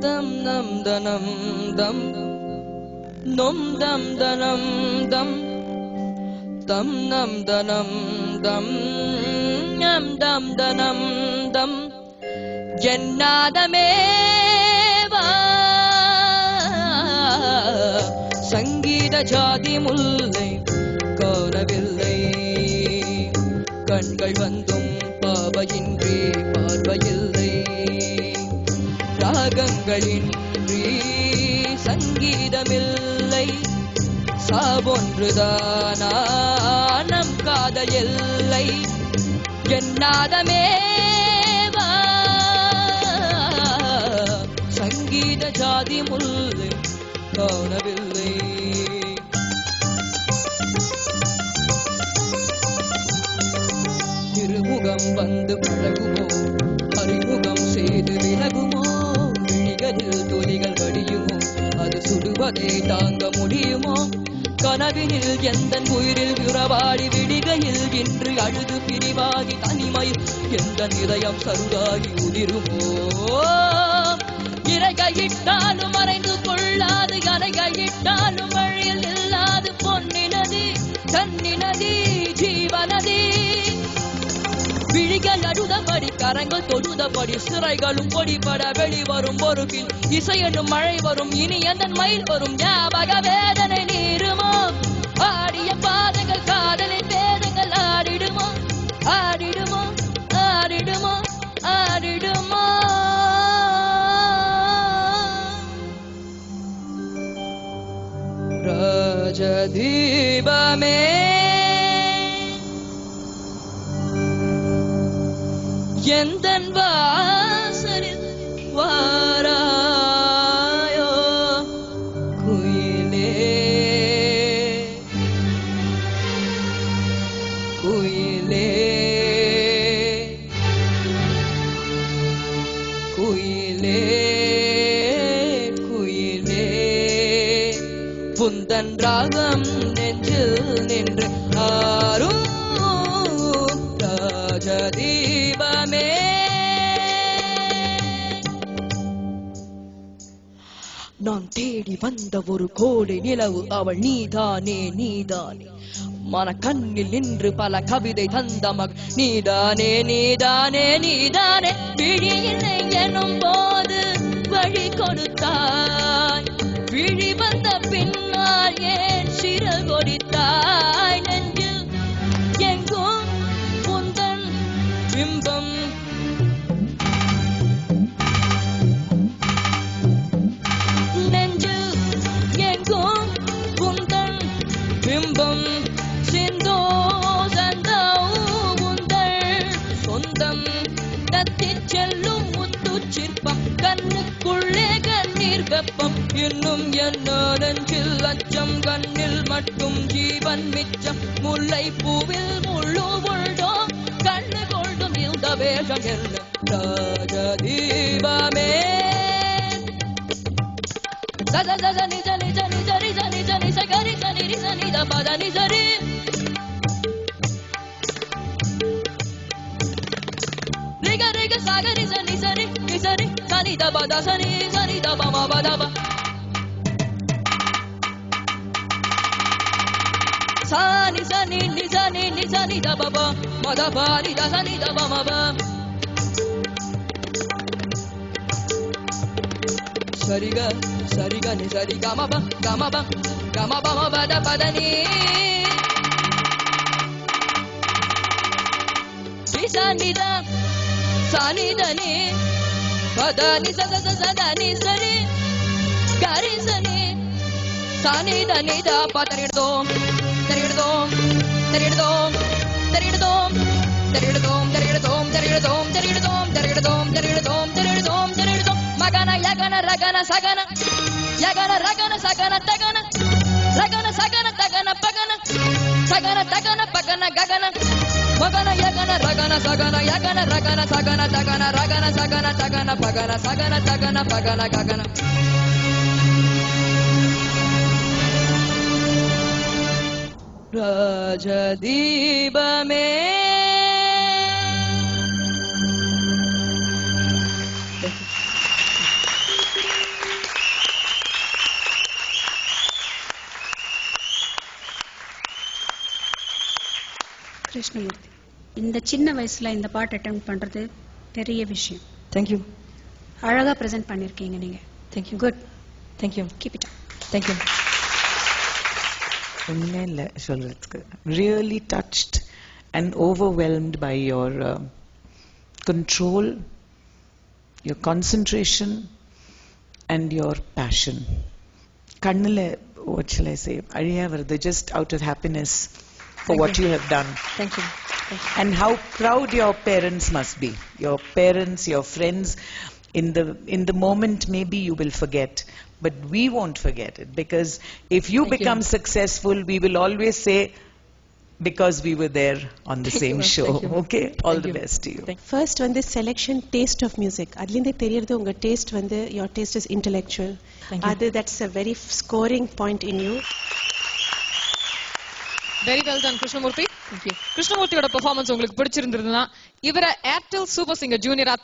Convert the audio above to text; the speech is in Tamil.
dam nam danam dam nom dam danam dam tam nam danam dam nam dam danam dam jannadameva சங்கீத ஜாதி முல்லை காணவில்லை கண்கள் வந்தும் பாவையின்றி பார்வையில்லை ராகங்களின்றி சங்கீதமில்லை சாவொன்றுதானா நம் காதல் எல்லை என்னாதமேவா சங்கீத ஜாதி முல்லை காணவில்லை திருமுகம் வந்து பழகுமோ அறிமுகம் செய்து விலகுமோ விழிகளில் துளிகள் வடியுமோ அது சுடுவதை தாங்க முடியுமோ கனவினில் எந்த உயிரில் உறவாடி விடிகையில் இன்று அழுது பிரிவாகி தனிமையில் எந்த இதயம் சருகாகி உதிருமோ இறைகையிட்டாலும் மறைந்து கொள்ளாது அறைகையிட்டாலும் வழியில் இல்லாது பொன்னினதி தன்னினதி ஜீவனதி விழிகள் அழுதபடி கரங்கள் தொழுதபடி சிறைகளும் பொடிபட வெளிவரும் பொறுப்பில் இசையனும் மழை வரும் இனி எந்த மயில் வரும் ஞாபக வேதனை நீருமோ ஆடிய பாதங்கள் காதலின் வேதங்கள் ஆடிடுமோ ஆடிடுமோ ஆடிடுமோ ஆடிடுமோ ராஜதீபமே எந்தன் வாசலில் வாராயோ குயிலே குயிலே குயிலே குயிலே புந்தன் ராகம் நெஞ்சில் நின்று ஆரும் ராஜதீபமே நான் தேடி வந்த ஒரு கோடை நிலவு அவள் நீதானே நீதானே மன கண்ணில் நின்று பல கவிதை தந்த மகள் நீதானே நீதானே நீதானே விழியில்லை எனும் போது வழி கொடுத்தாய் விழி வந்த பின்னால் ஏன் சிறகு கொடித்தாய் நெஞ்சில் எங்கும் புந்தன் பிம்பம் நெஞ்சில் எங்கும் புந்தன் பிம்பம் சிந்தோ சந்தோ உந்தள் சொந்தம் தத்திச் செல்லும் முத்து சிற்பம் கண்ணுக்குள்ளே கண்ணீர் வெப்பம் இன்னும் என்ன நெஞ்சில் அச்சம் கண்ணில் மட்டும் ஜீவன் மிச்சம் முல்லை பூவில் முள்ளு உள்டோ கண்ணு கொள்ளும் இந்த வேஷம் என்ன ராஜதீபமே சத சத நிஜ நிஜ நிஜ நிஜ நிஜ நிஜ கரி சனி நிஜ நிஜ பத நிஜரி ரிக ரிக சாகரி சனி சரி நிசரி சனி த பத சனி சனி த பம பத ப சனி சனி நிஜ நி நிஜ நி த பப மத ப நி த சனி த பம ப சரிக சரிக நி சரி கம ப கம ப கம பம பத பத நி சனி த சனி த நி பத நி ச ச ச த நி சரி கரி சனி சனி த நி த ப தரிடதோம் தரிடதோம் தரிடதோம் தரிடதோம் தரிடதோம் தரிடதோம் தரிடதோம் தரிடதோம் தரிடதோம் தரிடதோம் தரிடதோம் தரிடதோம் மகன யகன ரகன சகன யகன ரகன சகன தகன ரகன சகன தகன பகன சகன தகன பகன ககன மகன யகன ரகன சகன யகன ரகன சகன தகன ரகன சகன தகன பகன சகன தகன பகன ககன ராஜதீபமே கிருஷ்ணமூர்த்தி. இந்த சின்ன வயசுல இந்த பாட்டு அட்டெம்ப்ட் பண்றது பெரிய விஷயம். Thank you. அழகா பிரசன்ட் பண்ணிருக்கீங்க நீங்க. Thank you. Good. Thank you. Keep it up. Thank you. உண்மையில சொல்றதுக்கு really touched and overwhelmed by your control, your concentration and your passion. கண்ணுல what shall I say, அழியா வருது just out of happiness for Thank what you. you have done. Thank you. Thank you. And how proud your parents must be. Your parents, your friends, in the moment maybe you will forget, but we won't forget it, because if you Thank become you. successful, we will always say, because we were there on the Thank same you. show. Thank you. Okay, all Thank the you. best to you. First வந்து செலெக்ஷன் டேஸ்ட் ஆஃப் மியூசிக். அதுலேருந்தே தெரியறது உங்க டேஸ்ட் வந்து your taste is intellectual. Thank you. அது that's a very scoring point in you. Very well done Krishnamurthy. Thank you. கிருஷ்ணமூர்த்தியோட பெர்ஃபார்மன்ஸ் உங்களுக்கு பிடிச்சிருந்ததுன்னா இவரை ஏர்டெல் சூப்பர் சிங்கர் ஜூனியரா